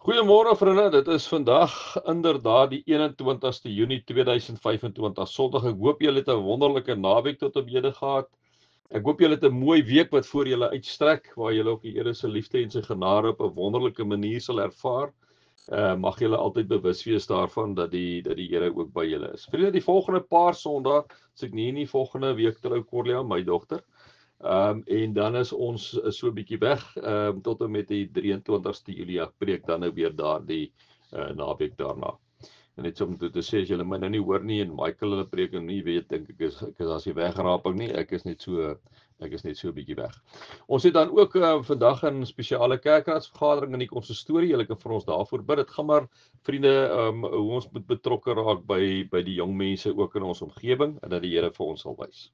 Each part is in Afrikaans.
Goeiemôre vriende, dit is vandag inderdaad die 21ste Junie 2025, Sondag. Ek hoop julle het 'n wonderlike naweek tot op hede gehad. Ek hoop julle het 'n mooi week wat voor julle uitstrek, waar julle ook die Here se liefde en sy genade op 'n wonderlike manier sal ervaar. Mag julle altyd bewus wees daarvan dat die Here ook by julle is. Vriende, die volgende paar Sondae, as ek nie volgende week trou Corlia, my dogter. En dan is ons so 'n bietjie weg tot en met die 23ste Julie. Ek preek dan nou weer daardie naweek daarna. En net so om toe te sê, as julle my nou nie hoor nie en Michael hulle preek en nie weet, dink ek is as die wegraping nie, ek is net so 'n bietjie weg. Ons het dan ook vandag 'n spesiale kerkraadsvergadering in die konsistorie. Julle kan vir ons daarvoor bid. Dit gaan maar vriende, hoe ons moet betrokke raak by die jong mense ook in ons omgewing en dat die Here vir ons sal wys.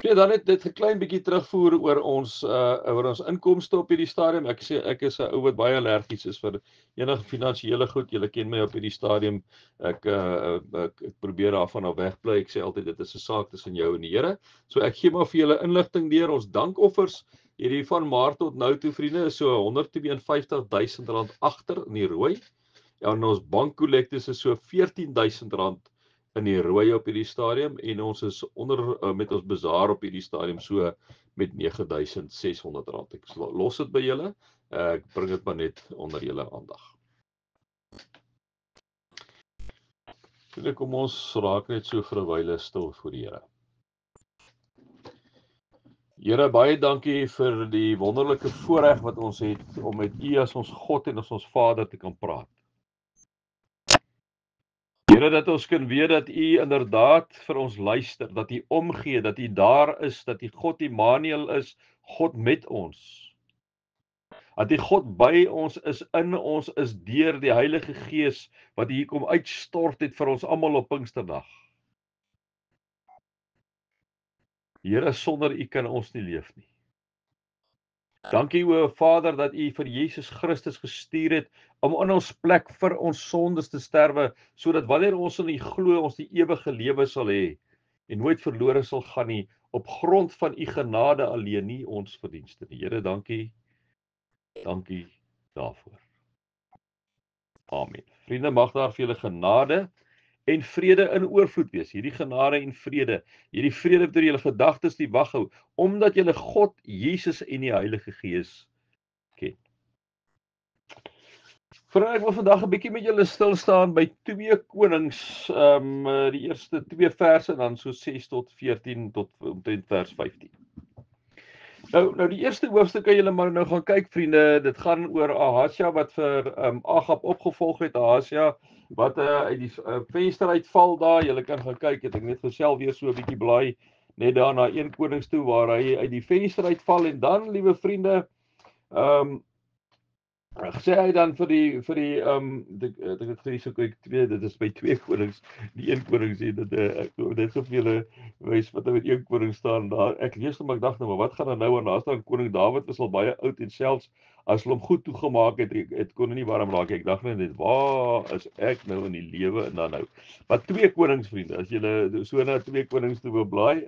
Ja, dan het dit 'n klein bietjie terugvoer oor ons inkomste op hierdie stadium. Ek sê ek is 'n ou wat baie allergies is vir enige finansiële goed. Julle ken my op hierdie stadium. Ek probeer daarvan af wegbly. Ek sê altyd dit is 'n saak tussen jou en die Here. So ek gee maar vir julle inligting deur ons dankoffers hierdie van Maart tot nou toe, vriende, is so R152,000 agter in die rooi. Ja, en ons bankkollektes is so R14,000 in die rooi op hierdie stadium, en ons is onder met ons bazaar op hierdie stadium so met R9,600. Ek los dit by julle. Ek bring dit maar net onder julle aandag. Kom ons raak net so vir 'n wyle stil voor die Here. Here, baie dankie vir die wonderlike voorreg wat ons het om met U as ons God en as ons Vader te kan praat. Here, dat ons kan weet dat U inderdaad vir ons luister, dat U omgee, dat U daar is, dat U God Immanuel is, God met ons. Dat U God by ons is, in ons is, deur die Heilige Gees wat hier kom uitstort het vir ons almal op Pinksterdag. Here, sonder U kan ons nie leef nie. Dankie o Vader dat U vir Jesus Christus gestuur het om in ons plek vir ons sondes te sterwe, sodat wanneer ons in U glo, ons die ewige lewe sal hê en nooit verlore sal gaan nie, op grond van U genade alleen, nie ons verdienste nie. Here, dankie daarvoor. Amen. Vriende, mag daar vir julle genade en vrede in oorvloed wees. Hierdie genade en vrede, hierdie vrede wat julle gedagtes nie wag hou, omdat julle God, Jesus en die Heilige Gees ken. Ek wil vandag 'n bietjie met julle stil staan by 2 Konings, die eerste 2 verse en dan so 6 tot 14 tot omtrent vers 15. Nou die eerste hoofstuk kan julle maar nou gaan kyk, vriende. Dit gaan oor Ahasja wat vir Agab opgevolg het. Ahasja wat uit die venster uitval daar. Julle kan gaan kyk. Het ek net gesel weer so 'n bietjie blaai net daar na 1 Konings toe waar hy uit die venster uitval, en dan, liewe vriende, sê hy dan vir die dit is by 2 Konings, die 1 Konings sê dit vir julle wys wat met 1 Koning staan daar. Ek lees hom, ek dink nou, maar wat gaan nou aan? Daar staan koning Dawid is al baie oud, en selfs as hulle hom goed toegemaak het kon hy nie warm raak. Ek dink net, waar is ek nou in die lewe? En dan nou. Maar 2 Konings, vriende, as julle so na 2 Konings toe wil blaai,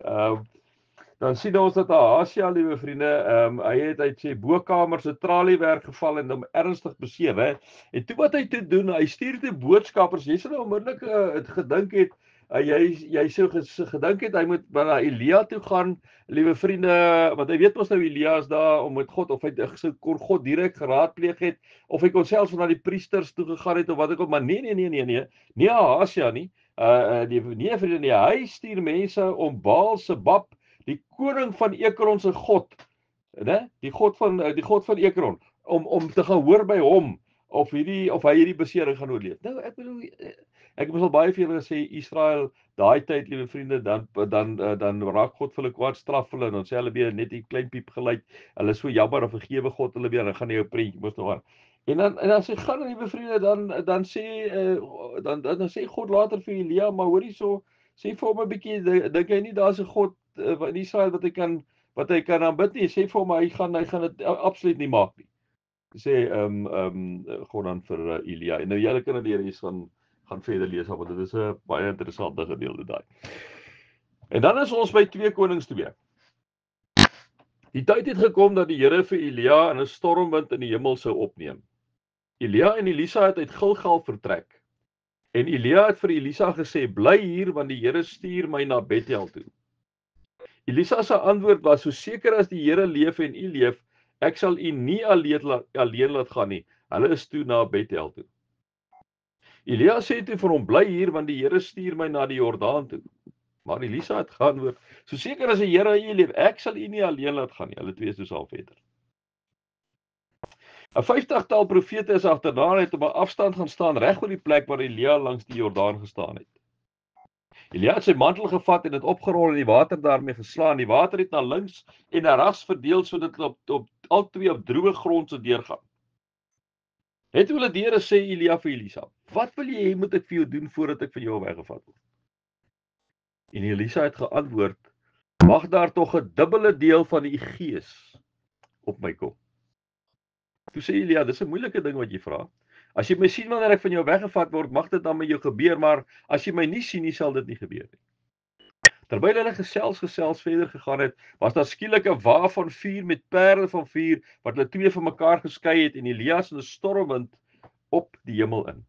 dan sien ons dat Ahasja, liewe vriende, hy het uit sy bokamer se traliewerk geval en hom ernstig beseer, hè. En toe wat hy toe doen, hy stuur toe boodskappers. Jy sou nou onmiddellik gedink het, jy sou gedink het hy moet na Elia toe gaan, liewe vriende, want hy weet ons nou Elia is daar om met God, of hy kon God direk geraadpleeg het, of hy kon selfs na die priesters toe gegaan het of wat ook, maar nee Ahasja nie. Nee vriende, nee, hy stuur mense om Baal-Sebab, die koning van Ekron se god, né? Die god van Ekron, om te gaan hoor by hom of hy hierdie besering gaan oorleef. Nou ek bedoel, ek het al baie vir julle gesê, Israel daai tyd, liewe vriende, dan raak God vir hulle kwaad, straf hulle, en dan sê hulle weer net 'n klein piep geluid. Hulle is so jammer, of vergewe God hulle weer, dan gaan hy jou prentjie mos nog aan. En dan as hy gaan, liewe vriende, dan sê God later vir Elia, maar hoor hierso, sê vir hom 'n bietjie, dink jy nie daar's 'n God in Israel wat hy kan aanbid nie? Sê vir hom hy gaan dit absoluut nie maak nie. Sê God dan vir Elia. En nou julle kan dit hier gaan verder lees, want dit is 'n baie interessante gedeelte daai. En dan is ons by 2 Konings 2. Die tyd het gekom dat die Here vir Elia in 'n stormwind in die hemel sou opneem. Elia en Elisa het uit Gilgal vertrek. En Elia het vir Elisa gesê, bly hier, want die Here stuur my na Bethel toe. Elisa se antwoord was, so seker as die Here leef en u leef, ek sal u nie alleen laat gaan nie. Hulle is toe na Bethel toe. Elia sê toe vir hom, bly hier, want die Here stuur my na die Jordaan toe. Maar Elisa het geantwoord, so seker as die Here u leef, ek sal u nie alleen laat gaan nie. Hulle twee is dus al verder. 'n 50-tal profete is agterna en het op 'n afstand gaan staan reg oor die plek waar Elia langs die Jordaan gestaan het. Elia het sy mantel gevat en dit opgerol en die water daarmee geslaan. Die water het na links en na regs verdeel sodat dit op al twee op droë grond sou deurgaan. Het hulle die Here sê Elia vir Elisa, wat wil jy hê moet ek vir jou doen voordat ek van jou weggevat word? En Elisa het geantwoord, mag daar tog 'n dubbele deel van u gees op my kom. Toe sê Elia, dis 'n moeilike ding wat jy vra. As jy my sien wanneer ek van jou weggevat word, mag dit dan met jou gebeur, maar as jy my nie sien nie, sal dit nie gebeur nie. Terwyl hulle gesels verder gegaan het, was daar skielik 'n waaf van vuur met perde van vuur wat hulle twee van mekaar geskei het en Elias in 'n stormwind op die hemel in.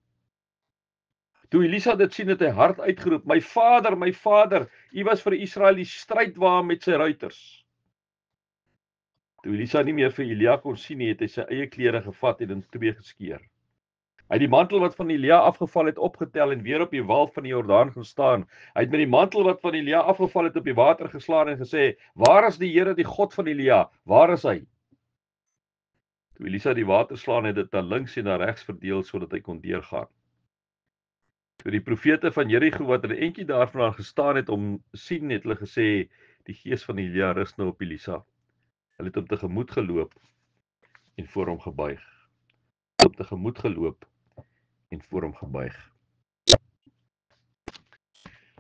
Toe Elisa dit sien, het hy hard uitgeroep, my vader, u was vir Israel die strydwa met sy ruiters. Toe Elisa nie meer vir Elia kon sien nie, het hy sy eie klere gevat en in twee geskeur. Hy het die mantel wat van Elia afgeval het opgetel en weer op die wal van die Jordaan gestaan. Hy het met die mantel wat van Elia afgeval het op die water geslaan en gesê, waar is die Here, die God van Elia? Waar is hy? Toe Elisa die water slaan, het dit na links en na regs verdeel sodat hy kon deurgaan. Toe die profete van Jerigo wat er 'n entjie daarvandaan gestaan het om sien, het hulle gesê, die gees van Elia rus nou op Elisa. Hulle het hom tegemoet geloop en voor hom gebuig.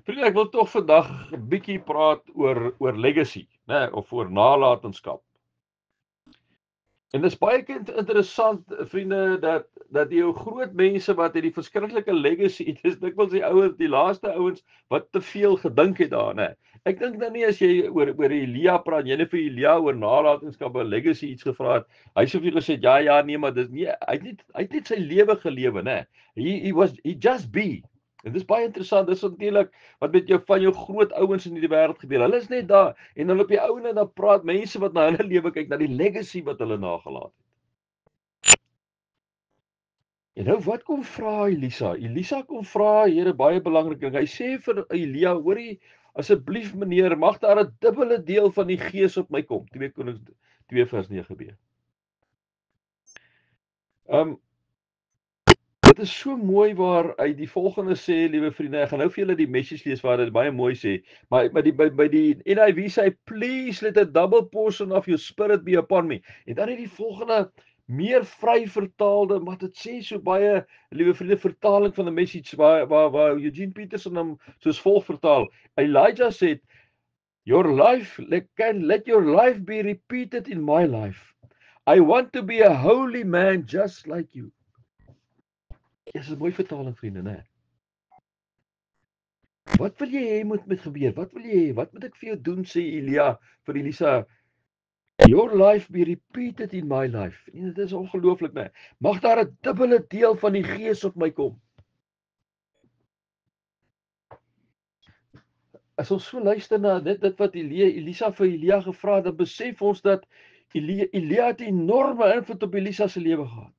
Vriende, ek wil tog vandag 'n bietjie praat oor legacy, né, of oor nalatenskap. En dit is baie interessant, vriende, dat jou groot mense wat het die verskriklike legacy, dit is dikwels die laaste ouens wat te veel gedink het daar, né. Ek dink nou nie as jy oor Elia praat, jy net vir Elia oor nalatenskap en legacy iets gevra het. Hy sou vir jou gesê ja, nee, maar dis nie, hy het net sy lewe gelewe, né. He just be. En dis baie interessant, dis natuurlik wat met van jou groot ouens in die wêreld gebeur. Hulle is net daar en dan op die ouene dan praat mense wat na hulle lewe kyk, na die legacy wat hulle nagelaat het. En nou wat kom vra Elisa? Elisa kom vra, Here, baie belangrik ding. Hy sê vir Elia, hoorie, asseblief meneer, mag daar 'n dubbele deel van die gees op my kom. 2 Konings 2 vers 9b. Dit is so mooi waar hy die volgende sê, liewe vriende, ek gaan nou vir julle die message lees waar dit baie mooi sê, maar by die NIV sê, please let a double portion of your spirit be upon me. En dan het die volgende meer vry vertaalde, maar dit sê so baie, liewe vriende, vertaling van die message waar Eugene Peterson hom soos volg vertaal. Elijah said, let your life be repeated in my life. I want to be a holy man just like you. Dis 'n mooi vertaling, vriende, né? Wat wil jy hê moet gebeur? Wat wil jy hê? Wat moet ek vir jou doen, sê Elia vir Elisa? Your life be repeated in my life. En dit is ongelooflik, né? Mag daar 'n dubbele deel van die gees op my kom. As ons so luister na dit wat Elisa vir Elia gevra het, dan besef ons dat Elia het 'n enorme invloed op Elisa se lewe gehad.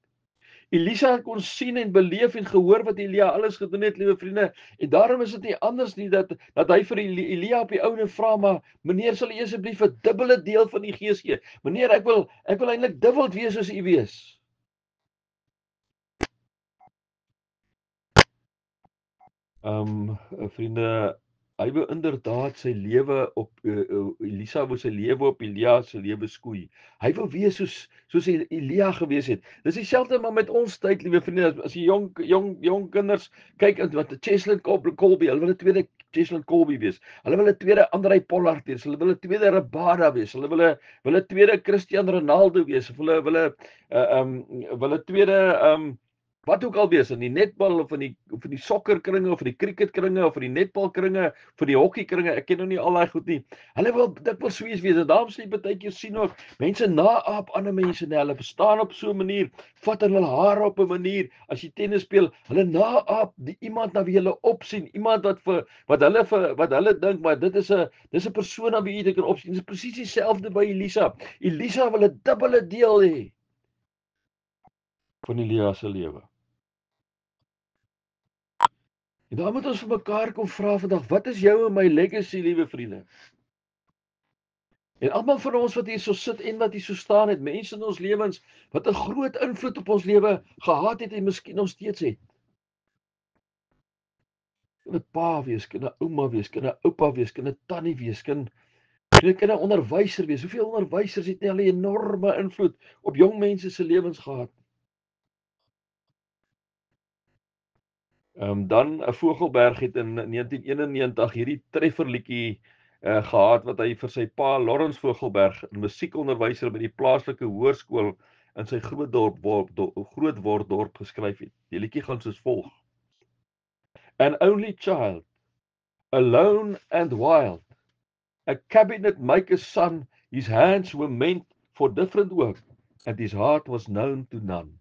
Elisa kon sien en beleef en gehoor wat Elia alles gedoen het, liewe vriende, en daarom is dit nie anders nie dat hy vir Elia op die ouene vra, maar meneer, sal u asseblief 'n dubbele deel van die gees gee? Meneer, ek wil eintlik dubbel wees soos u wees. Vriende, hy wou inderdaad sy lewe op Elisa wou sy lewe op Elia se lewe skoei. Hy wou wees soos Elia gewees het. Dis dieselfde maar met ons tyd, liewe vriende, as die jong kinders kyk wat Cheslin Kolbe, hulle wil 'n tweede Cheslin Kolbe wees. Hulle wil 'n tweede Andrei Pollard wees. Hulle wil 'n tweede Rabada wees. Hulle wil 'n tweede Cristiano Ronaldo wees. Of hulle wil 'n tweede wat ook al wees, in die netbal of in die sokkerkringe of in die cricketkringe of in die netbalkringe, vir die hokkiekringe, ek ken nou nie al daai goed nie. Hulle wil dikwels so iets wees, en daarom sê jy partykeer sien ook mense naaap ander mense, nee, hulle verstaan op so 'n manier, vat hulle hare op 'n manier, as jy tennis speel, hulle naaap iemand na wie hulle opsien, iemand wat hulle dink, maar dis 'n persoon na wie jy kan opsien. Dit is presies dieselfde by Elisa. Elisa wil 'n dubbele deel hê van Elia se lewe. En dan moet ons vir mekaar kom vra vandag, wat is jou en my legacy, liewe vriende? En almal van ons wat hier so sit en wat hier so staan het, mense in ons lewens wat 'n groot invloed op ons lewe gehad het en miskien nog steeds het. Kan 'n pa wees, kan 'n ouma wees, kan 'n oupa wees, kan 'n tannie wees, kan 'n onderwyser wees. Hoeveel onderwysers het nie al 'n enorme invloed op jong mense se lewens gehad? Dan 'n Vogelberg het in 1991 hierdie trefferliedjie gehad wat hy vir sy pa Lawrence Vogelberg, 'n musiekonderwyser by die plaaslike hoërskool in sy grootword dorp geskryf het. Die liedjie gaan soos volg: An only child, alone and wild, a cabinet maker's son, his hands were meant for different work, and his heart was known to none.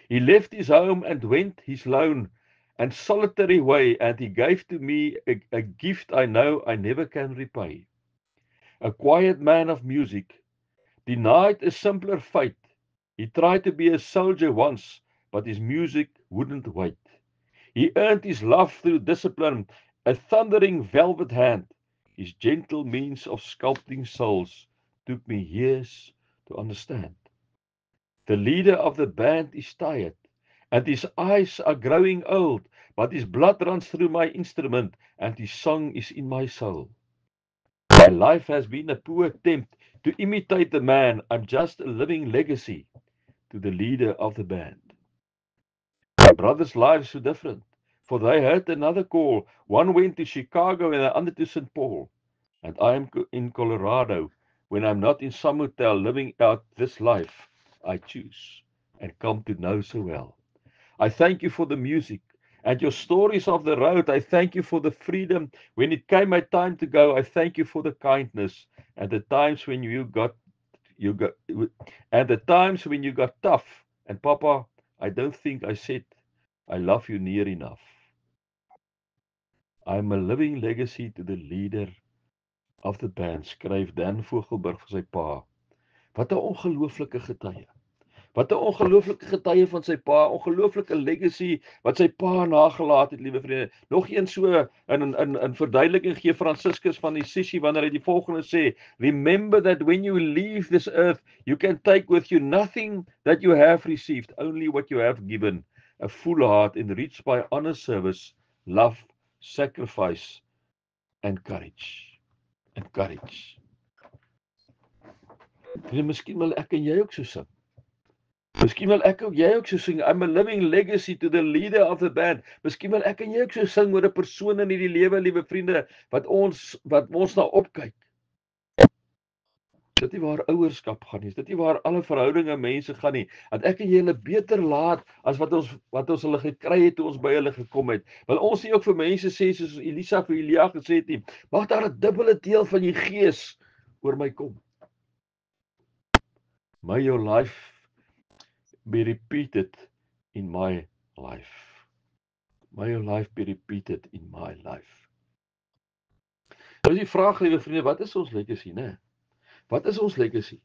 He left his home and went his lone and solitary way, and he gave to me a gift I know I never can repay. A quiet man of music, denied a simpler fate. He tried to be a soldier once, but his music wouldn't wait. He earned his love through discipline, a thundering velvet hand. His gentle means of sculpting souls took me years to understand. The leader of the band is tired, and his eyes are growing old, but his blood runs through my instrument, and his song is in my soul. My life has been a poor attempt to imitate the man. I'm just a living legacy to the leader of the band. My brothers' lives were different, for they heard another call. One went to Chicago and the other to St. Paul. And I am in Colorado when I'm not in some hotel living out this life I choose and come to know so well. I thank you for the music and your stories of the road. I thank you for the freedom. When it came my time to go, I thank you for the kindness and the times when you got tough. And Papa, I don't think I said I love you near enough. I'm a living legacy to the leader of the band, skryf Dan Vogelberg vir sy pa. Wat 'n ongelooflike getuie. Wat 'n ongelooflike getuie van sy pa, ongelooflike legacy wat sy pa nagelaat het, liewe vriende. Nog een so in verduideliking gee Franciscus van Assisi wanneer hy die volgende sê: Remember that when you leave this earth, you can take with you nothing that you have received, only what you have given. A full heart enriched by honest service, love, sacrifice and courage. And courage. En miskien wil ek en jy ook so sing. Miskien wil ek ook jy ook so sing. I'm a living legacy to the leader of the band. Miskien wil ek en jy ook so sing oor 'n persoon in hierdie lewe, liewe vriende, wat ons na opkyk. Dit nie waar ouerskap gaan nie. Dit nie waar alle verhoudinge mense gaan nie. Dat ek en jy hulle beter laat as wat ons hulle gekry het toe ons by hulle gekom het. Wil ons nie ook vir mense sê soos Elisa vir Elia gesê het nie, mag daar 'n dubbele deel van die gees oor my kom. May your life be repeated in my life. May your life be repeated in my life. Nou is die vraag, liewe vriende, wat is ons legacy, né? Wat is ons legacy?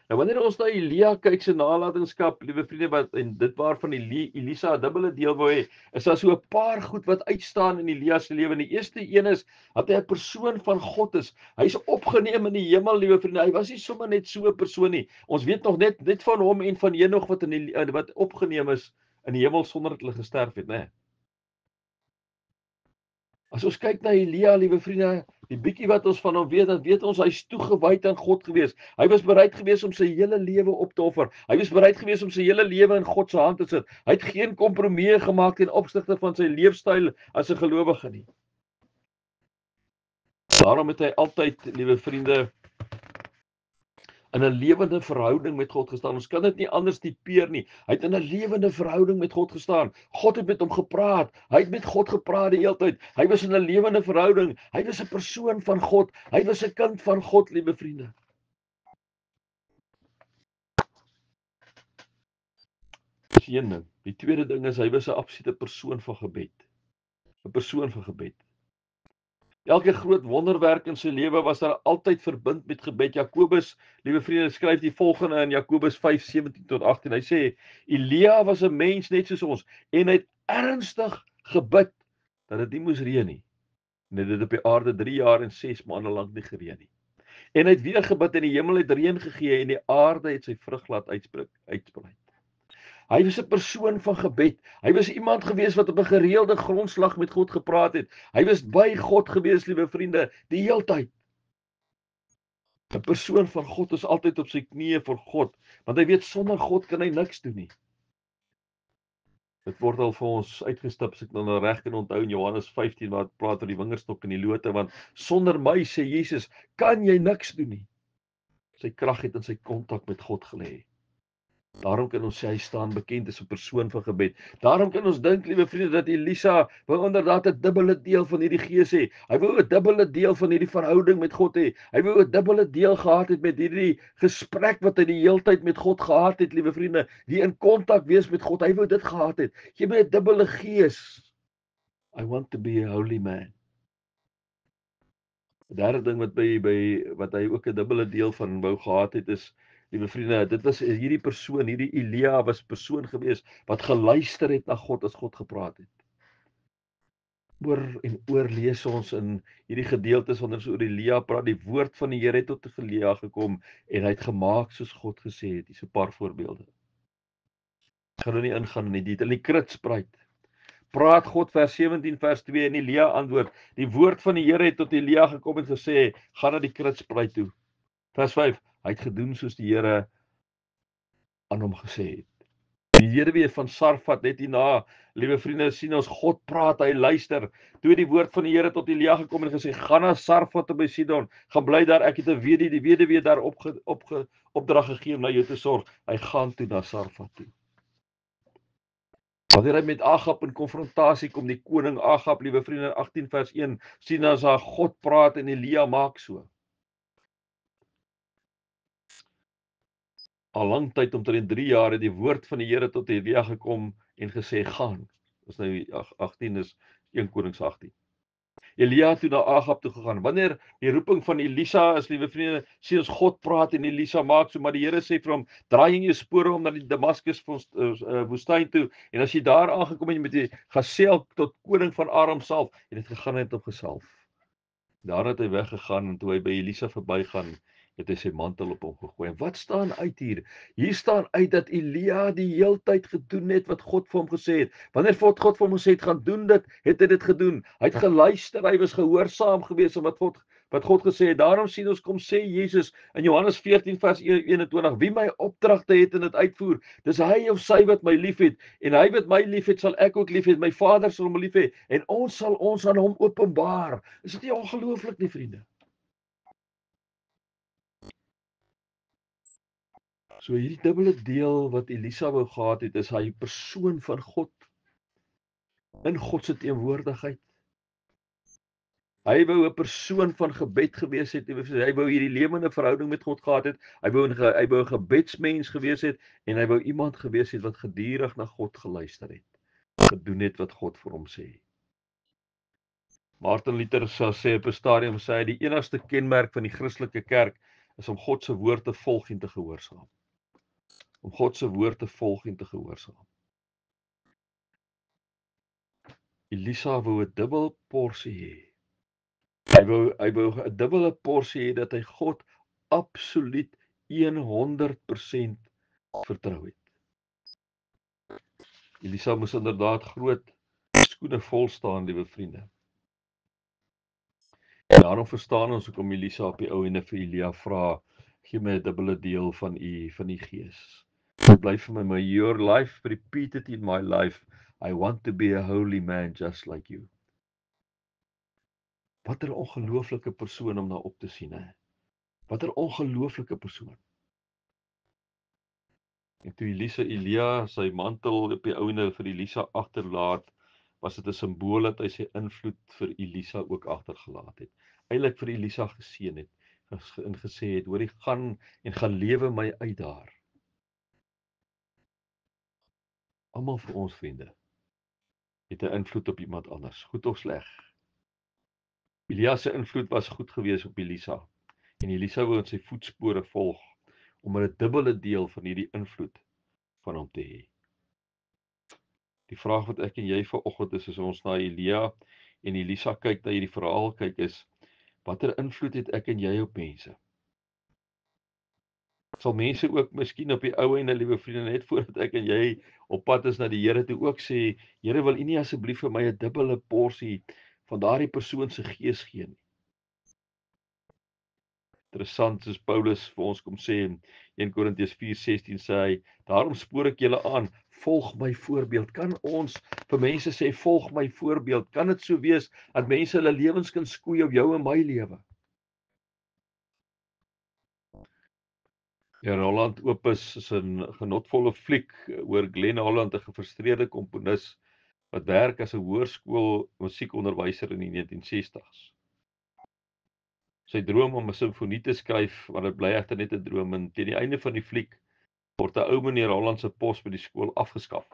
Nou wanneer ons na Elia kyk se nalatenskap, liewe vriende, en dit waarvan Elisa 'n dubbele deel wou hê, is daar so 'n paar goed wat uitstaan in Elia se lewe. Die eerste een is dat hy 'n persoon van God is. Hy is opgeneem in die hemel, liewe vriende. Hy was nie sommer net so 'n persoon nie. Ons weet nog net van hom en van Henog wat opgeneem is in die hemel sonder dat hulle gesterf het, né? As ons kyk na Elia, liewe vriende, die bietjie wat ons van hom weet, dan weet ons hy's toegewyd aan God gewees. Hy was bereid gewees om sy hele lewe op te offer. Hy was bereid gewees om sy hele lewe in God se hand te sit. Hy het geen kompromieë gemaak ten opsigte van sy leefstyl as 'n gelowige nie. Daarom het hy altyd, liewe vriende, in 'n lewende verhouding met God gestaan. Ons kan dit nie anders tipeer nie. Hy het in 'n lewende verhouding met God gestaan. God het met hom gepraat. Hy het met God gepraat die hele tyd. Hy was in 'n lewende verhouding. Hy was 'n persoon van God. Hy was 'n kind van God, liewe vriende. Dis een ding. Die tweede ding is hy was 'n absolute persoon van gebed. 'n Persoon van gebed. Elke groot wonderwerk in sy lewe was daar altyd verbind met gebed. Jakobus, liewe vriende, skryf die volgende in Jakobus 5:17 tot 18. Hy sê: Elia was 'n mens net soos ons en hy het ernstig gebid dat dit nie moes reën nie. En dit het op die aarde 3 jaar en 6 maande lank nie gereën nie. En hy het weer gebid en die hemel het reën gegee en die aarde het sy vrug laat uitsprei. Hy was 'n persoon van gebed. Hy was iemand gewees wat op 'n gereelde grondslag met God gepraat het. Hy was by God gewees, liewe vriende, die heeltyd. 'n Persoon van God is altyd op sy knieë voor God, want hy weet sonder God kan hy niks doen nie. Dit word al vir ons uitgestip, as ek nou reg kan onthou in Johannes 15 waar dit praat oor die wingerdstok en die lote, want sonder my, sê Jesus, kan jy niks doen nie. Sy krag het in sy kontak met God gelê. Daarom kan ons sê hy staan bekend as 'n persoon van gebed. Daarom kan ons dink, liewe vriende, dat Elisa wou inderdaad 'n dubbele deel van hierdie gees hê. Hy wou 'n dubbele deel van hierdie verhouding met God hê. Hy wou 'n dubbele deel gehad het met hierdie gesprek wat hy die heeltyd met God gehad het, liewe vriende, die in kontak wees met God. Hy wou dit gehad het. Gee my 'n dubbele gees. I want to be a holy man. Die derde ding wat hy ook 'n dubbele deel van wou gehad het is, liewe vriende, dit was hierdie persoon, hierdie Elia was persoon gewees wat geluister het na God as God gepraat het. Oor en oor lees ons in hierdie gedeeltes wanneer ons oor Elia praat, die woord van die Here het tot Elia gekom en hy het gemaak soos God gesê het. Hier's 'n paar voorbeelde. Ek gaan nou nie ingaan in die detail nie. Kritspruit. Praat God vers 17 vers 2 en Elia antwoord: Die woord van die Here het tot Elia gekom en gesê: Gaan na die kritspruit toe. Vers 5: Hy het gedoen soos die Here aan hom gesê het. Die weduwee van Sarfat net hierna, liewe vriende, sien ons God praat, hy luister. Toe die woord van die Here tot Elia gekom en gesê: Gaan na Sarfat by Sidon, gaan bly daar, ek het 'n weduwee daar opdrag gegee om na jou te sorg. Hy gaan toe na Sarfat toe. Wanneer hy met Agab in konfrontasie kom, die koning Agab, liewe vriende, 18 vers 1, sien ons daar God praat en Elia maak so. Al lang tyd, omtrent 3 jaar, het die woord van die Here tot Elia gekom en gesê: Gaan. Dis nou 18 is 1 Konings 18. Elia het toe na Agab toe gegaan. Wanneer die roeping van Elisa is, liewe vriende, sien ons God praat en Elisa maak so, maar die Here sê vir hom: Draai in jou spore om na die Damaskus woestyn toe, en as jy daar aangekom het, jy moet geself tot koning van Aram salf, en het gegaan en het hom gesalf. Daar het hy weggegaan, en toe hy by Elisa verbygaan, het hy sy mantel op hom gegooi. En wat staan uit hier? Hier staan uit dat Elia die heeltyd gedoen het wat God vir hom gesê het. Wanneer God vir hom gesê het, gaan doen dit, het hy dit gedoen. Hy het geluister, hy was gehoorsaam gewees aan wat God gesê het. Daarom sien ons kom sê Jesus in Johannes 14 vers 21, wie my opdragte het en dit uitvoer, dis hy of sy wat my liefhet, en hy wat my liefhet, sal ek ook liefhet, my Vader sal hom lief hê, en ons sal ons aan hom openbaar. Is dit nie ongelooflik nie, vriende? So hierdie dubbele deel wat Elisa wou gehad het, is hy persoon van God, in God se teenwoordigheid. Hy wou 'n persoon van gebed gewees het, hy wou hierdie lewende verhouding met God gehad het, hy wou 'n gebedsmens gewees het, en hy wou iemand gewees het wat gedurig na God geluister het, gedoen het wat God vir hom sê. Martin Luther sê op 'n stadium, sê hy, die enigste kenmerk van die Christelike kerk is om God se woord te volg en te gehoorsaam. Om God se woord te volg en te gehoorsaam. Elisa wou 'n dubbel porsie hê. Hy wou 'n dubbele porsie hê dat hy God absoluut 100% vertrou het. Elisa moes inderdaad groot skoene vol staan, liewe vriende. Daarom verstaan ons hoekom Elisa op die ou ende vir Elia vra: Gee my 'n dubbele deel van die gees. Dit bly vir my, may your life repeated in my life. I want to be a holy man just like you. Wat 'n ongelooflike persoon om na op te sien, hè? Wat 'n ongelooflike persoon. En toe Elia sy mantel op die ouene vir Elisa agterlaat, was dit 'n simbool dat hy sy invloed vir Elisa ook agtergelaat het. Eintlik vir Elisa geseën het en gesê het, hoor, gaan en gaan lewe my uit daar. Almal vir ons vriende het 'n invloed op iemand anders, goed of sleg. Elia se invloed was goed geweest op Elisa en Elisa wou in sy voetspore volg om 'n dubbele deel van hierdie invloed van hom te hê. Die vraag wat ek en jy vanoggend is, as ons na Elia en Elisa kyk, na hierdie verhaal kyk, is watter invloed het ek en jy op mense? Sal mense ook miskien op die ou en liewe vriende, net voordat ek en jy op pad is na die Here toe, ook sê, Here, wil U nie asseblief vir my 'n dubbele porsie van daardie persoon se gees gee nie? Interessant, soos Paulus vir ons kom sê in 1 Korintiërs 4:16 sê hy, daarom spoor ek julle aan, volg my voorbeeld. Kan ons vir mense sê, volg my voorbeeld? Kan dit so wees dat mense hulle lewens kan skoei op jou en my lewe? Ja, Holland Opus is 'n genotvolle fliek oor Glenn Holland, 'n gefrustreerde komponis wat werk as 'n hoërskool musiekonderwyser in die 1960s. Sy droom om 'n simfonie te skryf, maar dit bly egter net 'n droom, en teen die einde van die fliek word 'n ou meneer Holland se pos by die skool afgeskaf.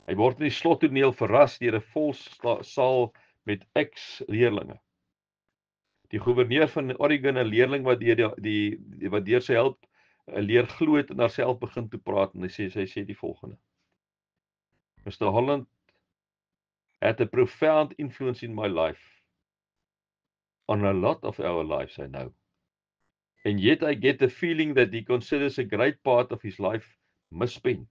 Hy word in die slottoneel verras deur 'n vol saal met ex-leerlinge. Die goewerneur van Oregon, 'n leerling wat deur sy help leer glo het en haarself begin toe praat, en sy sê die volgende: Mr. Holland had a profound influence in my life, on a lot of our lives, I know. And yet I get the feeling that he considers a great part of his life misspent.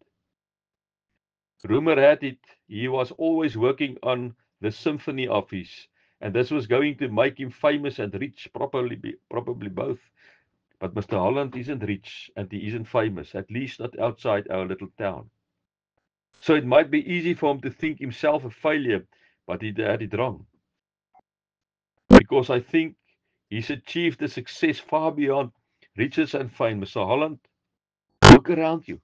Rumor had it he was always working on the symphony of his, and this was going to make him famous and rich, probably both. But Mr. Holland isn't rich and he isn't famous, at least not outside our little town. So it might be easy for him to think himself a failure, but he had it wrong. Because I think he's achieved a success far beyond riches and fame. Mr. Holland, look around you.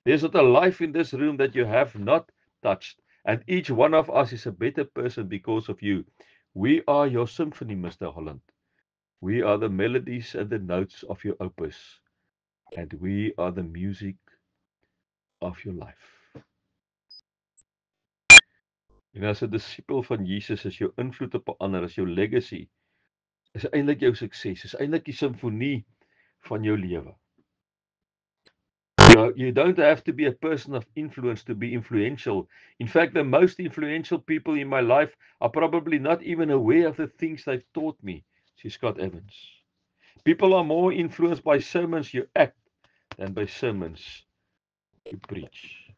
There's not a life in this room that you have not touched, and each one of us is a better person because of you. We are your symphony, Mr. Holland. We are the melodies and the notes of your opus, and we are the music of your life. En as 'n disipel van Jesus is jou invloed op 'n ander, is jou legacy, is eintlik jou sukses, is eintlik die simfonie van jou lewe. You don't have to be a person of influence to be influential. In fact, the most influential people in my life are probably not even aware of the things they've taught me, says Scott Evans. People are more influenced by sermons you act than by sermons you preach.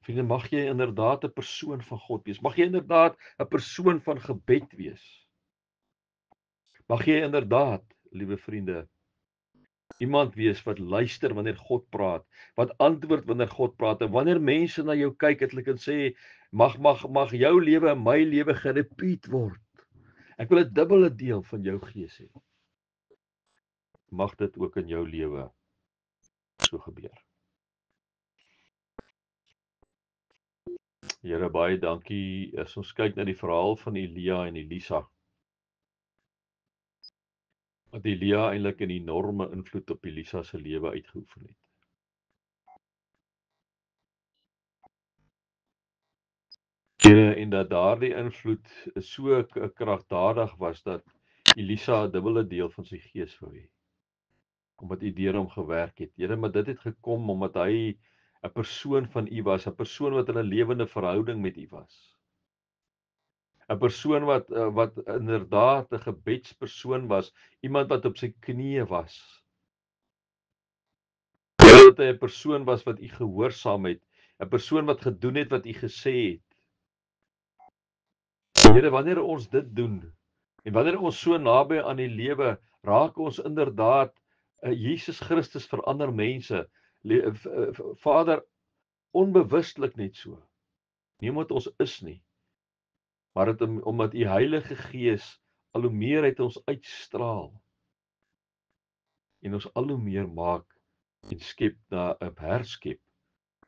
Vriende, mag jy inderdaad 'n persoon van God wees. Mag jy inderdaad 'n persoon van gebed wees. Mag jy inderdaad, liewe vriende, iemand wees wat luister wanneer God praat, wat antwoord wanneer God praat, en wanneer mense na jou kyk, het hulle kan sê, mag jou lewe en my lewe gerepeat word. Ek wil 'n dubbele deel van jou gees hê. Mag dit ook in jou lewe so gebeur. Here, baie dankie as ons kyk na die verhaal van Elia en Elisa. Wat Elia eintlik 'n enorme invloed op Elisa se lewe uitgeoefen het. Here, en dat daardie invloed so kragtadig was dat Elisa 'n dubbele deel van sy gees wou hê. Omdat U deur hom gewerk het. Here, maar dit het gekom omdat hy 'n persoon van U was, 'n persoon wat in 'n lewende verhouding met U was. 'n Persoon wat inderdaad 'n gebedspersoon was, iemand wat op sy knieë was. Dat hy 'n persoon was wat U gehoorsaam het, 'n persoon wat gedoen het wat U gesê het. Here, wanneer ons dit doen, en wanneer ons so naby aan die lewe, raak ons inderdaad Jesus Christus vir ander mense. Vader, onbewustelik net so. Nie omdat ons is nie, maar omdat U Heilige Gees al hoe meer uit ons uitstraal en ons al hoe meer maak en herskep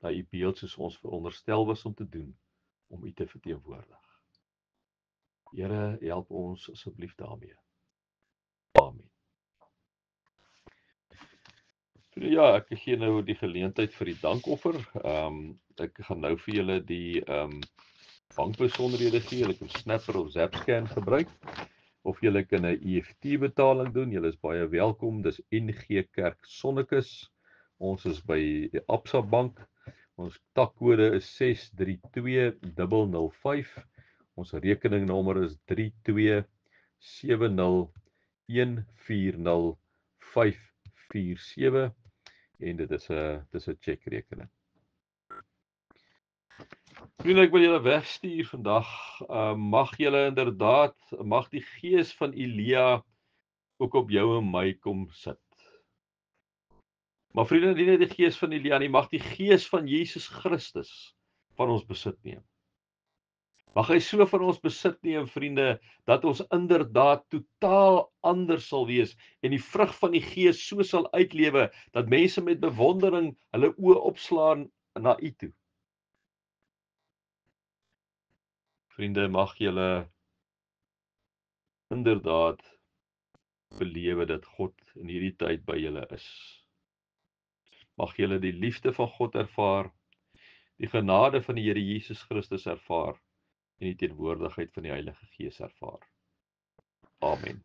na u beeld soos ons veronderstel was om te doen, om u te verteenwoordig. Here, help ons asseblief daarmee. Amen. Ja, ek gee nou die geleentheid vir die dankoffer. Ek gaan nou vir julle die bankbesonderhede gee. Julle kan Snapper of Zapscan gebruik, of julle kan 'n EFT betaling doen. Julle is baie welkom. Dis NG Kerk Sonnekus. Ons is by die Absa Bank. Ons takkode is 632005. Ons rekeningnommer is 3270140547 en dit is 'n chequerekening. Vriende, ek wil julle wegstuur vandag. Mag die gees van Elia ook op jou en my kom sit. Maar vriende, nie net die gees van Elia nie, mag die gees van Jesus Christus van ons besit neem. Mag hy so van ons besit neem, vriende, dat ons inderdaad totaal anders sal wees en die vrug van die gees so sal uitlewe, dat mense met bewondering hulle oë opslaan na U toe. Vriende, mag julle inderdaad belewe dat God in hierdie tyd by julle is. Mag julle die liefde van God ervaar, die genade van die Here Jesus Christus ervaar en die teenwoordigheid van die Heilige Gees ervaar. Amen.